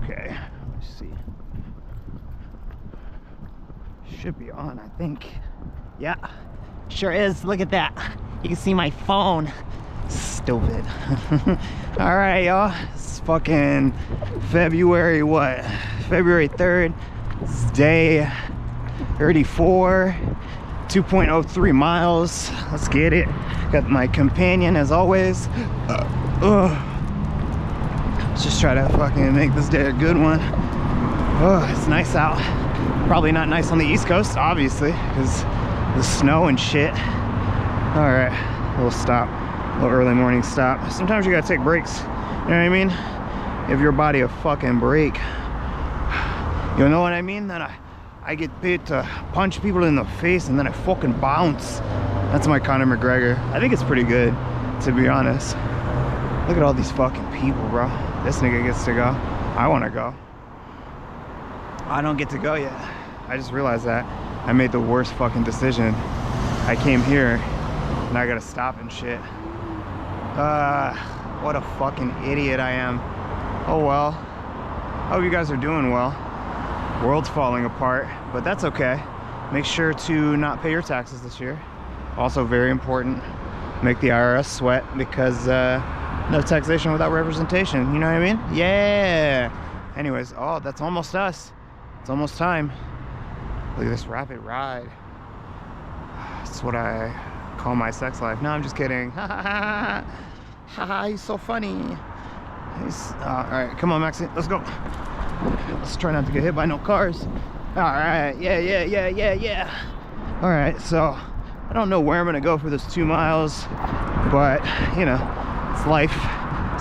Okay, let's see. Should be on, I think. Yeah, sure is. Look at that. You can see my phone. Stupid. All right, y'all. It's fucking February what? February 3rd. It's day 34. 2.03 miles. Let's get it. Got my companion as always. Let's just try to fucking make this day a good one. Oh, it's nice out. Probably not nice on the East Coast, obviously, because the snow and shit. All right, little stop, little early morning stop. Sometimes you gotta take breaks. You know what I mean? Give your body a fucking break. You know what I mean? Then I get paid to punch people in the face and then I fucking bounce. That's my Conor McGregor. I think it's pretty good, to be honest. Look at all these fucking people, bro. This nigga gets to go. I want to go. I don't get to go yet. I just realized that I made the worst fucking decision. I came here and I gotta stop and shit. What a fucking idiot I am. Oh well. Hope you guys are doing well. World's falling apart, but that's okay. Make sure to not pay your taxes this year. Also very important, make the IRS sweat, because no taxation without representation, you know what I mean? Yeah. Anyways, oh, that's almost us. It's almost time. Look at this rapid ride. That's what I call my sex life. No, I'm just kidding. Haha, he's so funny. All right, come on, Maxie, let's go. Let's try not to get hit by no cars. All right, yeah. All right, so I don't know where I'm gonna go for this 2 miles, but you know, it's life.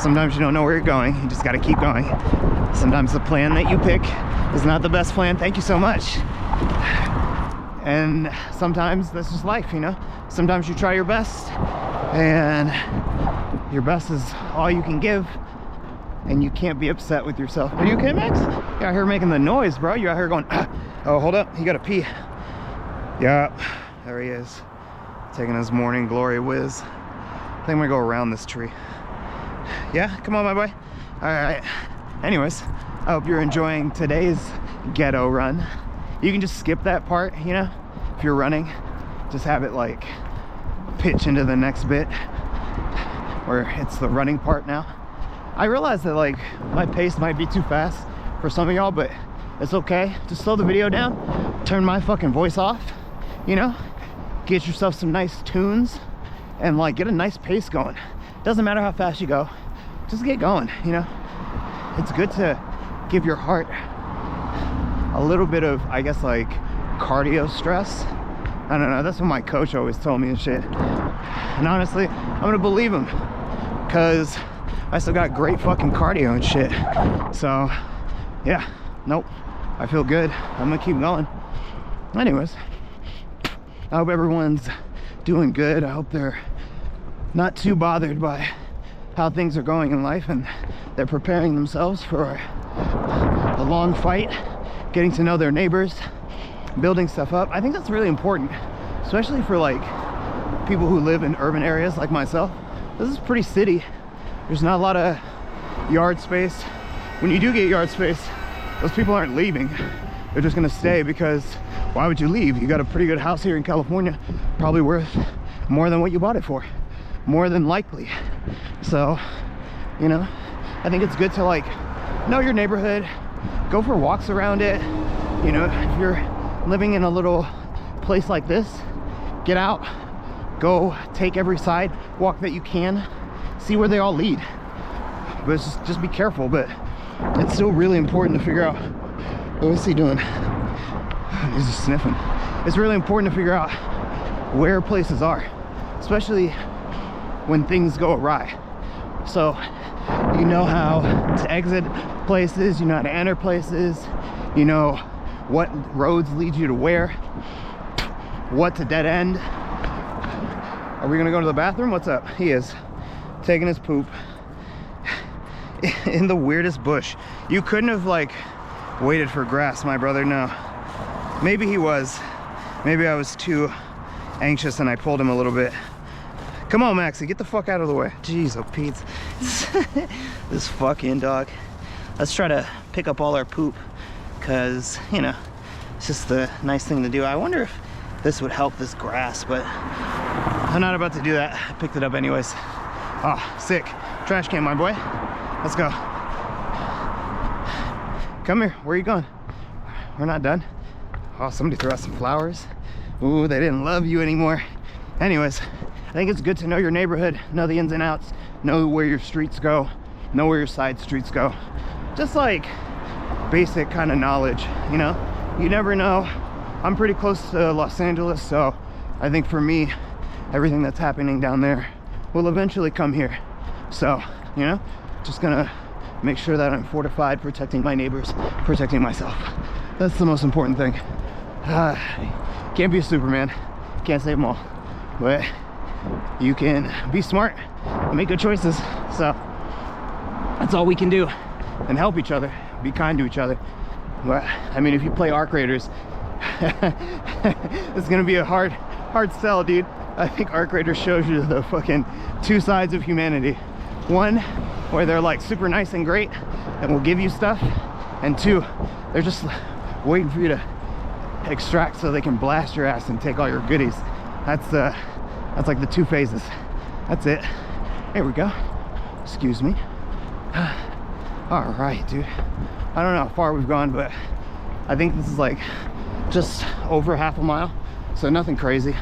Sometimes you don't know where you're going. You just gotta keep going. Sometimes the plan that you pick is not the best plan. Thank you so much. And sometimes that's just life, you know? Sometimes you try your best and your best is all you can give. And you can't be upset with yourself. Are you okay, Max? You're out here making the noise, bro. You're out here going, oh, hold up. You gotta pee. Yeah, there he is. Taking his morning glory whiz. I think I'm gonna go around this tree. Yeah, come on, my boy. All right. Anyways, I hope you're enjoying today's ghetto run. You can just skip that part, you know? If you're running, just have it like pitch into the next bit where it's the running part now. I realize that like my pace might be too fast for some of y'all, but it's okay. Just slow the video down, turn my fucking voice off, you know, get yourself some nice tunes and like get a nice pace going. Doesn't matter how fast you go, just get going, you know. It's good to give your heart a little bit of, I guess, like cardio stress. I don't know, that's what my coach always told me and shit. And honestly, I'm gonna believe him, because I still got great fucking cardio and shit. So yeah, nope, I feel good. I'm gonna keep going. Anyways, I hope everyone's doing good. I hope they're not too bothered by how things are going in life and they're preparing themselves for a long fight, getting to know their neighbors, building stuff up. I think that's really important, especially for like people who live in urban areas like myself. This is pretty city. There's not a lot of yard space. When you do get yard space, those people aren't leaving. They're just gonna stay, because why would you leave? You got a pretty good house here in California, probably worth more than what you bought it for, more than likely. So, you know, I think it's good to like know your neighborhood, go for walks around it. You know, if you're living in a little place like this, get out, go take every sidewalk that you can, see where they all lead. But it's just be careful. But it's still really important to figure out, what is he doing? He's just sniffing. It's really important to figure out where places are, especially when things go awry. So you know how to exit places, you know how to enter places, you know what roads lead you to where, what to dead end. Are we gonna go to the bathroom? What's up? He is taking his poop in the weirdest bush. You couldn't have like waited for grass, my brother. No, maybe he was, maybe I was too anxious and I pulled him a little bit. Come on, Maxie, get the fuck out of the way. Jeez, oh Pete. This fucking dog. Let's try to pick pick up all our poop because, you know, it's just the nice thing to do. I wonder if this would help this grass, but I'm not about to do that. I picked it up anyways. Oh, sick. Trash can, my boy. Let's go. Come here. Where are you going? We're not done. Oh, somebody threw out some flowers. Ooh, they didn't love you anymore. Anyways, I think it's good to know your neighborhood, know the ins and outs, know where your streets go, know where your side streets go. Just like basic kind of knowledge, you know? You never know. I'm pretty close to Los Angeles, so I think for me, everything that's happening down there will eventually come here. So, you know, just gonna make sure that I'm fortified, protecting my neighbors, protecting myself. That's the most important thing. Can't be a Superman, can't save them all, but you can be smart and make good choices. So that's all we can do, and help each other, be kind to each other. But I mean, if you play Arc Raiders, it's gonna be a hard sell, dude. I think Arc Raiders shows you the fucking two sides of humanity. One, where they're like super nice and great and will give you stuff, and two, they're just waiting for you to extract so they can blast your ass and take all your goodies. That's like the two phases. That's it. Here we go. Excuse me. All right, dude. I don't know how far we've gone, but I think this is like just over half a mile, so nothing crazy.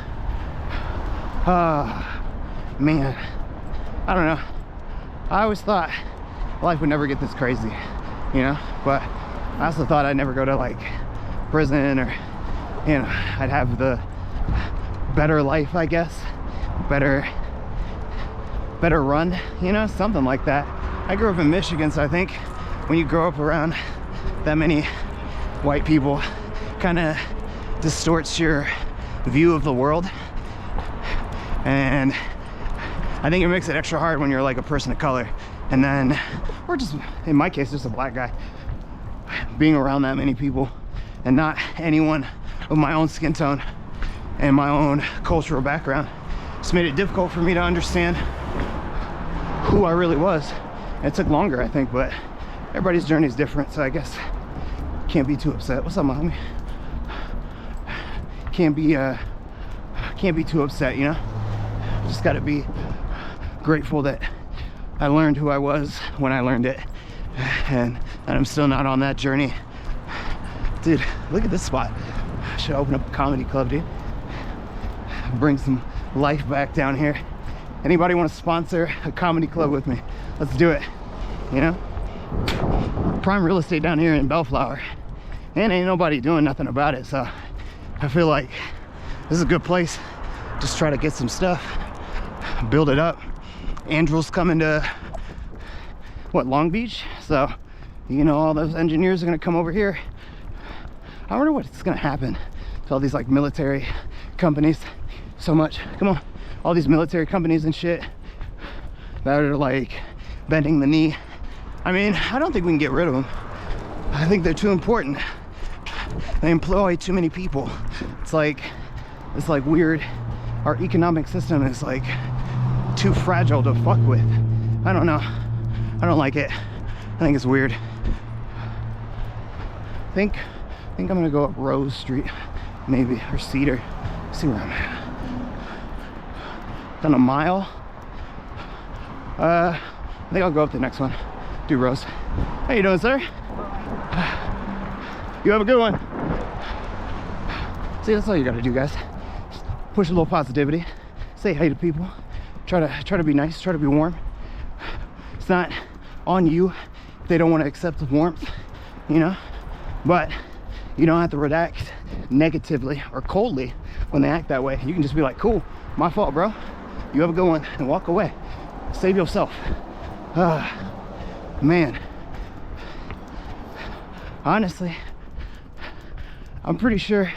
Man, I don't know. I always thought life would never get this crazy, you know, but I also thought I'd never go to like prison, or, you know, I'd have the better life, I guess, better run, you know, something like that. I grew up in Michigan, so I think when you grow up around that many white people, kind of distorts your view of the world, and I think it makes it extra hard when you're like a person of color, and then, or just in my case, just a black guy, being around that many people and not anyone of my own skin tone and my own cultural background. It's made it difficult for me to understand who I really was. It took longer, I think, but everybody's journey is different, so I guess can't be too upset. What's up, my homie? Can't be too upset, you know? Just gotta be grateful that I learned who I was when I learned it, and I'm still not on that journey. Dude, look at this spot. I should open up a comedy club, dude. Bring some life back down here. Anybody want to sponsor a comedy club with me? Let's do it, you know? Prime real estate down here in Bellflower, and ain't nobody doing nothing about it, so I feel like this is a good place. Just try to get some stuff, build it up. Andrew's coming to, what, Long Beach? So, you know, all those engineers are gonna come over here. I wonder what's gonna happen to all these like military companies. So much, come on, all these military companies and shit that are like bending the knee. I mean, I don't think we can get rid of them. I think they're too important. They employ too many people. It's like weird, our economic system is like too fragile to fuck with. I don't know, I don't like it. I think it's weird. I think I'm gonna go up Rose Street, maybe, or Cedar. See where I'm at. Done a mile. I think I'll go up the next one. Do Rose. How you doing, sir? You have a good one. See, that's all you gotta do, guys. Push a little positivity. Say hi to people. Try to be nice. Try to be warm. It's not on you if they don't want to accept the warmth, you know. But you don't have to react negatively or coldly when they act that way. You can just be like, cool, my fault, bro. You have a good one, and walk away. Save yourself. Man. Honestly, I'm pretty sure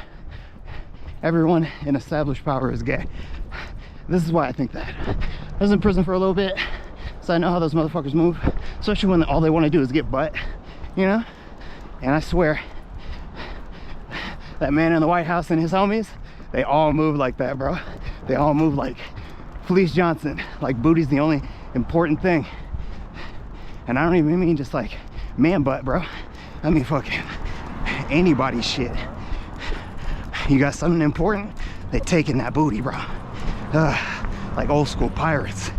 everyone in established power is gay. This is why I think that. I was in prison for a little bit, so I know how those motherfuckers move, especially when all they want to do is get butt, you know? And I swear, that man in the White House and his homies, they all move like that, bro. They all move like Felice Johnson, like booty's the only important thing. And I don't even mean just like man butt, bro. I mean, fucking anybody's shit. You got something important, they taking that booty, bro. Like old school pirates.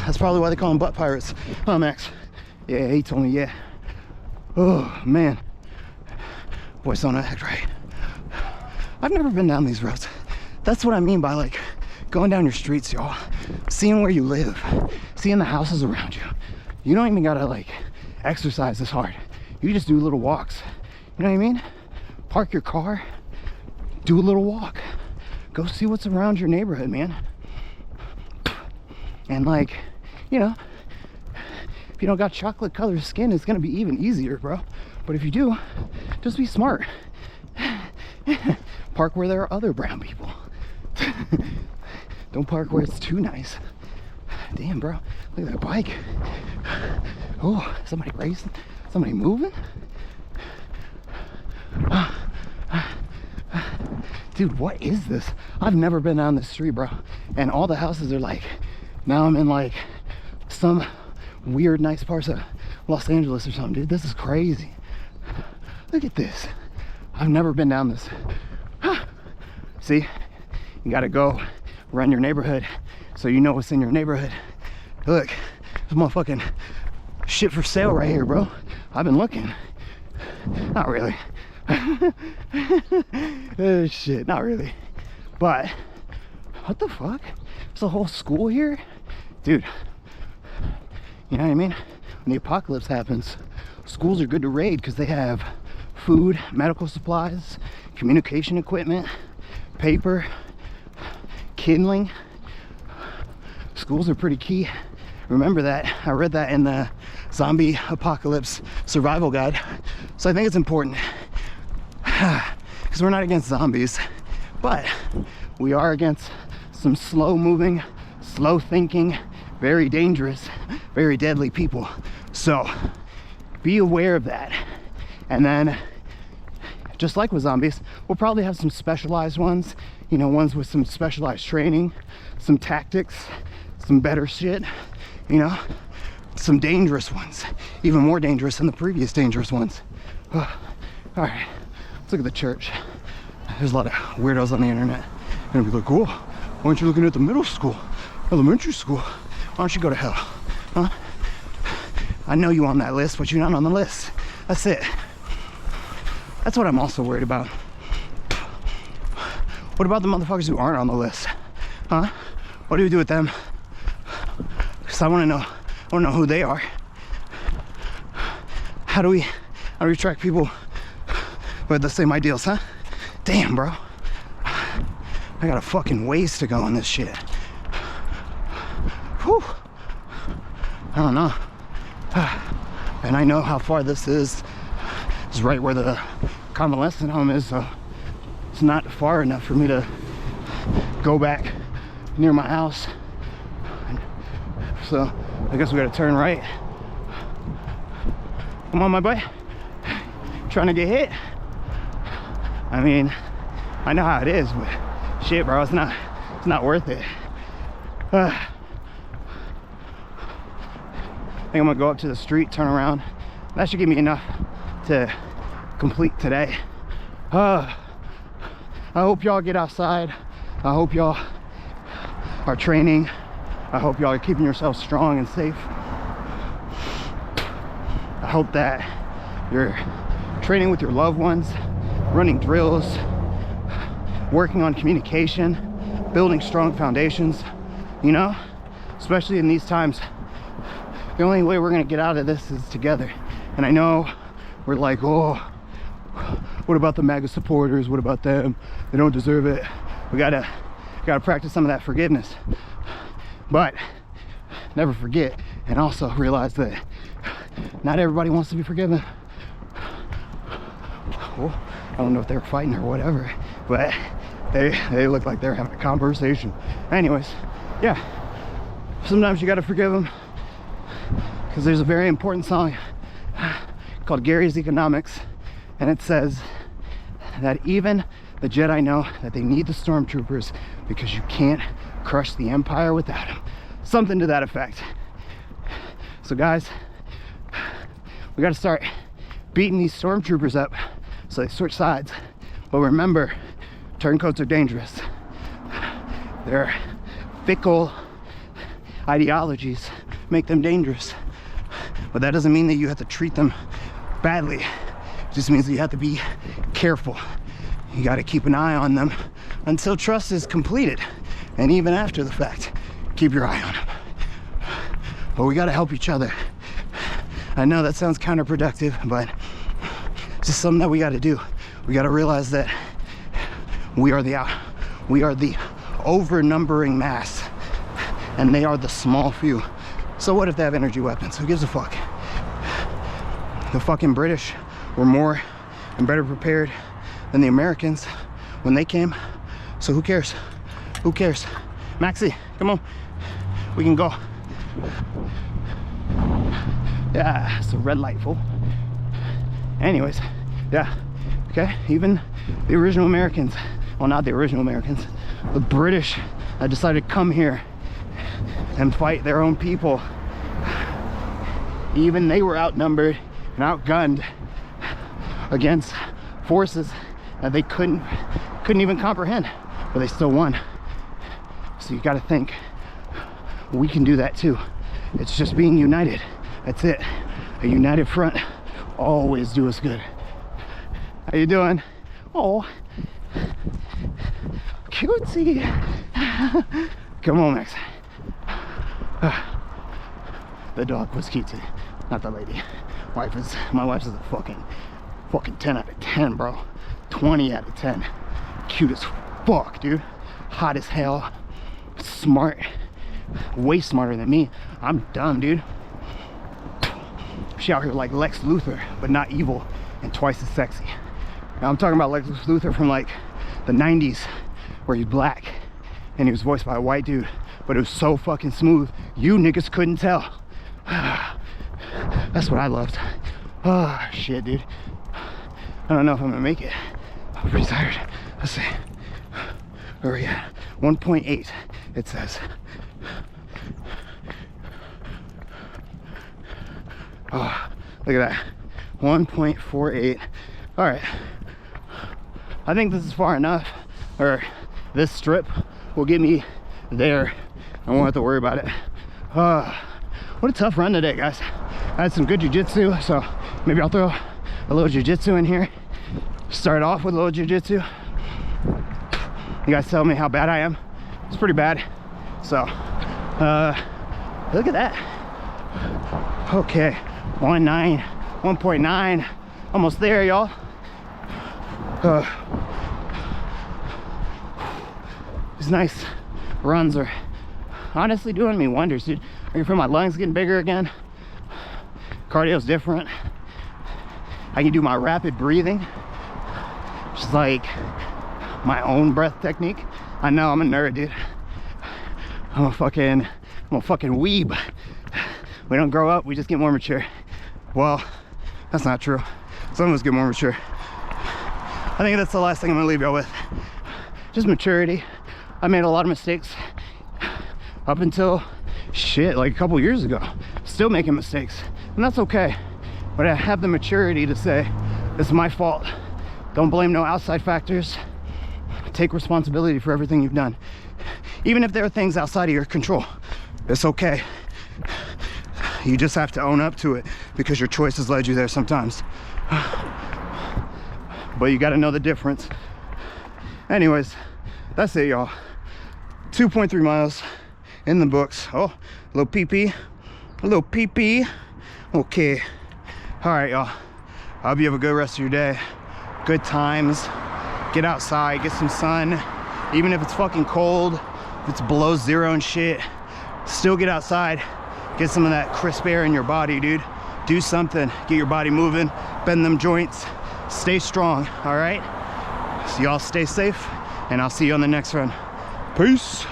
That's probably why they call them butt pirates. Huh, Max? Yeah, he told me, yeah. Oh, man. Boys don't act right. I've never been down these roads. That's what I mean by like going down your streets, y'all. Seeing where you live, seeing the houses around you. You don't even gotta like exercise this hard. You just do little walks. You know what I mean? Park your car, do a little walk. Go see what's around your neighborhood, man. And like, you know, if you don't got chocolate colored skin, it's gonna be even easier, bro. But if you do, just be smart. Park where there are other brown people. Don't park where it's too nice. Damn, bro, look at that bike. Oh, somebody racing? Somebody moving? Dude, what is this? I've never been down this street, bro. And all the houses are like, now I'm in like some weird nice parts of Los Angeles or something, dude. This is crazy. Look at this. I've never been down this. See, you gotta go run your neighborhood so you know what's in your neighborhood. Look, there's motherfucking shit for sale right here, bro. I've been looking. Not really. Oh, shit, not really. But what the fuck? There's a whole school here? Dude, you know what I mean? When the apocalypse happens, schools are good to raid because they have food, medical supplies, communication equipment, paper, kindling. Schools are pretty key. Remember that. I read that in the zombie apocalypse survival guide. So I think it's important because we're not against zombies, but we are against some slow moving, slow thinking, very dangerous, very deadly people. So be aware of that. And then just like with zombies, we'll probably have some specialized ones, you know, ones with some specialized training, some tactics, some better shit, you know, some dangerous ones, even more dangerous than the previous dangerous ones. All right, let's look at the church. There's a lot of weirdos on the internet. You're gonna be like, oh, why aren't you looking at the middle school, elementary school? Why don't you go to hell, huh? I know you on that list, but you're not on the list. That's it. That's what I'm also worried about. What about the motherfuckers who aren't on the list? Huh? What do we do with them? Because I want to know who they are. How do we track people with the same ideals, huh? Damn, bro. I got a fucking ways to go on this shit. Whew. I don't know. And I know how far this is. It's right where the convalescent home is, so it's not far enough for me to go back near my house. So I guess we gotta turn right. Come on, my boy. Trying to get hit? I mean, I know how it is, but shit, bro, it's not worth it. I think I'm gonna go up to the street, turn around. That should give me enough to complete today. I hope y'all get outside. I hope y'all are training. I hope y'all are keeping yourselves strong and safe. I hope that you're training with your loved ones, running drills, working on communication, building strong foundations, you know, especially in these times. The only way we're gonna get out of this is together. And I know we're like, oh, what about the MAGA supporters? What about them? They don't deserve it. We gotta practice some of that forgiveness. But never forget, and also realize that not everybody wants to be forgiven. Well, I don't know if they're fighting or whatever, but they look like they're having a conversation. Anyways, yeah, sometimes you gotta forgive them, because there's a very important song called Gary's Economics, and it says that even the Jedi know that they need the stormtroopers because you can't crush the Empire without them. Something to that effect. So guys, we got to start beating these stormtroopers up, so they switch sides. But remember, turncoats are dangerous. Their fickle ideologies make them dangerous. But that doesn't mean that you have to treat them badly. It just means that you have to be careful. You got to keep an eye on them until trust is completed. And even after the fact, keep your eye on them. But we got to help each other. I know that sounds counterproductive, but it's just something that we got to do. We got to realize that we are the over-numbering mass, and they are the small few. So what if they have energy weapons? Who gives a fuck? The fucking British were more and better prepared than the Americans when they came. So who cares? Who cares? Maxie, come on. We can go. Yeah, it's a red light, fool. Anyways, yeah, okay. Even the original Americans, well, not the original Americans, the British that decided to come here and fight their own people, even they were outnumbered and outgunned against forces that they couldn't even comprehend, but they still won. So you got to think we can do that too. It's just being united. That's it. A united front always do us good. How you doing? Oh, cutesy. Come on, Max. The dog was cutesy, not the lady. My wife's is a fucking 10 out of 10, bro. 20 out of 10. Cute as fuck, dude. Hot as hell. Smart. Way smarter than me. I'm dumb, dude. She out here like Lex Luthor, but not evil and twice as sexy. Now I'm talking about Lex Luthor from like the 90s, where he's black and he was voiced by a white dude, but it was so fucking smooth you niggas couldn't tell. That's what I loved. Oh shit, dude. I don't know if I'm gonna make it. I'm pretty tired. Let's see. Where are we at? 1.8 it says. Oh, look at that. 1.48. All right. I think this is far enough, or this strip will get me there. I won't have to worry about it. What a tough run today, guys. I had some good jiu-jitsu, so maybe I'll throw a little jiu-jitsu in here. Start off with a little jiu-jitsu. You guys tell me how bad I am. It's pretty bad. So, look at that. Okay, 1.9, almost there, y'all. These nice runs are honestly doing me wonders, dude. I can feel my lungs getting bigger again. Cardio's different. I can do my rapid breathing, just like my own breath technique. I know I'm a nerd, dude. I'm a fucking weeb. We don't grow up, we just get more mature. Well, that's not true. Some of us get more mature. I think that's the last thing I'm gonna leave y'all with. Just maturity. I made a lot of mistakes up until shit, like a couple years ago. Still making mistakes, and that's okay. But I have the maturity to say, this is my fault. Don't blame no outside factors. Take responsibility for everything you've done. Even if there are things outside of your control, it's okay. You just have to own up to it, because your choices led you there sometimes. But you got to know the difference. Anyways, that's it, y'all. 2.3 miles in the books. Oh, a little pee-pee. A little pee-pee. Okay. All right, y'all. I hope you have a good rest of your day. Good times. Get outside, get some sun. Even if it's fucking cold, if it's below zero and shit, still get outside. Get some of that crisp air in your body, dude. Do something. Get your body moving. Bend them joints. Stay strong, all right? So y'all stay safe, and I'll see you on the next run. Peace.